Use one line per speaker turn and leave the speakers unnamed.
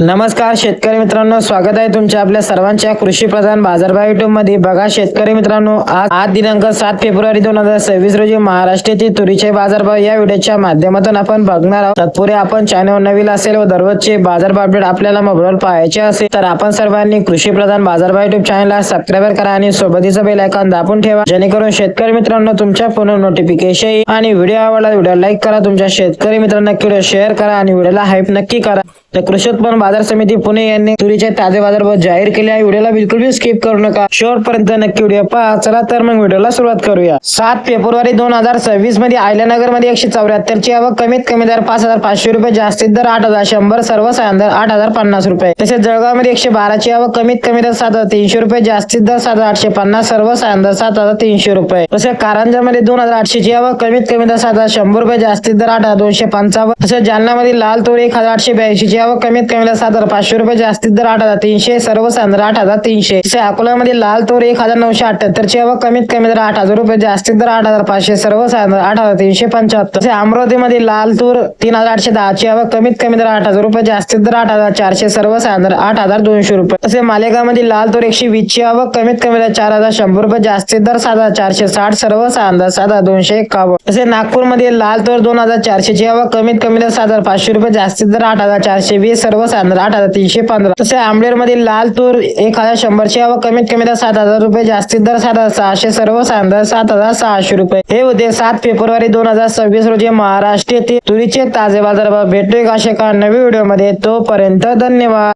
नमस्कार शेतकरी मित्रांनो, स्वागत आहे तुमच्या आपल्या सर्वांच्या कृषी प्रधान बाजारभाव युट्यूब मध्ये। बघा शेतकरी मित्रांनो, आज दिनांक 7 फेब्रुवारी 2026 रोजी महाराष्ट्रातील तुरीचे बाजारभाव या व्हिडिओच्या माध्यमातून आपण बघणार आहोत। तत्पूर्वी आपण चॅनल नवीन असेल व दररोजचे बाजारभाव अपडेट आपल्याला मोबाईलवर पाहायचे असेल तर आपण सर्वांनी कृषी प्रधान बाजारभाव युट्यूब चॅनलला सबस्क्राइब करा आणि सोबतीचं बेल आयकॉन दाबून ठेवा, जेणेकरून शेतकरी मित्रांनो तुमच्या फोनवर नोटिफिकेशन येईल। आणि व्हिडिओ आवडला व्हिडिओ लाईक करा, तुमच्या शेतकरी मित्रांना व्हिडिओ शेअर करा आणि व्हिडिओला हाईप नक्की करा। तर कृषी उत्पन्न बाजार समिती पुणे यांनी तुरीचे ताजे बाजारभाव जाहीर केले आहे। व्हिडिओला बिलकुल भी स्किप करू नका, शेवटपर्यंत नक्की व्हिडिओ पहा। चला तर मग व्हिडिओला सुरुवात करूया। 7 फेब्रुवारी 2026 मध्ये आयल्यानगर मध्ये 174 ची आवक, कमीत कमी दर 5500 रुपये, जास्तीत दर 8100, सर्वसाधारण दर 8050 रुपये। तसेच जळगाव मध्ये 112 ची आवक, कमीत कमी दर 7300 रुपये, जास्तीत दर 7850, सर्वसाधारण दर 7300 रुपये। तसेच कारंजा मध्ये 2800 ची आवक, कमीत कमी दर 7100 रुपये, जास्तीत दर 8255। तसेच जालना मध्ये लाल तूर 1882 ची आवक, कमीत कमी दर 7500 रुपये, जास्तीत दर 8300, सर्वसाधारण दर 8300। तसेच अकोला मध्ये लाल तूर 1978 ची आवक, कमीत कमी दर 8000 रुपये, जास्तीत दर 8500, सर्वसाधारण दर 8375। तसेच अमरावती मध्ये लाल तूर 3810 ची आवक, कमीत कमी दर 8000 रुपये, जास्तीत दर 8400, सर्वसाधारण दर 8200 रुपये। तसेच मालेगाव मध्ये लाल तूर 120 ची आवक, कमीत कमी दर 4100 रुपये, जास्तीत दर 7460, सर्वसाधारण दर 7251। तसेच नागपूर मध्ये लाल तूर 2400 ची आवक, कमीत कमी दर 7500 रुपये, जास्तीत दर 8420, सर्वसाधारण दर 8315। तसेच आंबेड मध्ये लाल तूर 1100 ची आवक, कमीत कमी दर 7000 रुपये, जास्तीत दर 7600, सर्वसाधारण दर 7600 रुपये। हे होते 7 फेब्रुवारी 2026 रोजी महाराष्ट्र येथील तुरीचे ताजे बाजारभाव। भेटूया अशा एका नवीन व्हिडिओ मध्ये, तोपर्यंत धन्यवाद।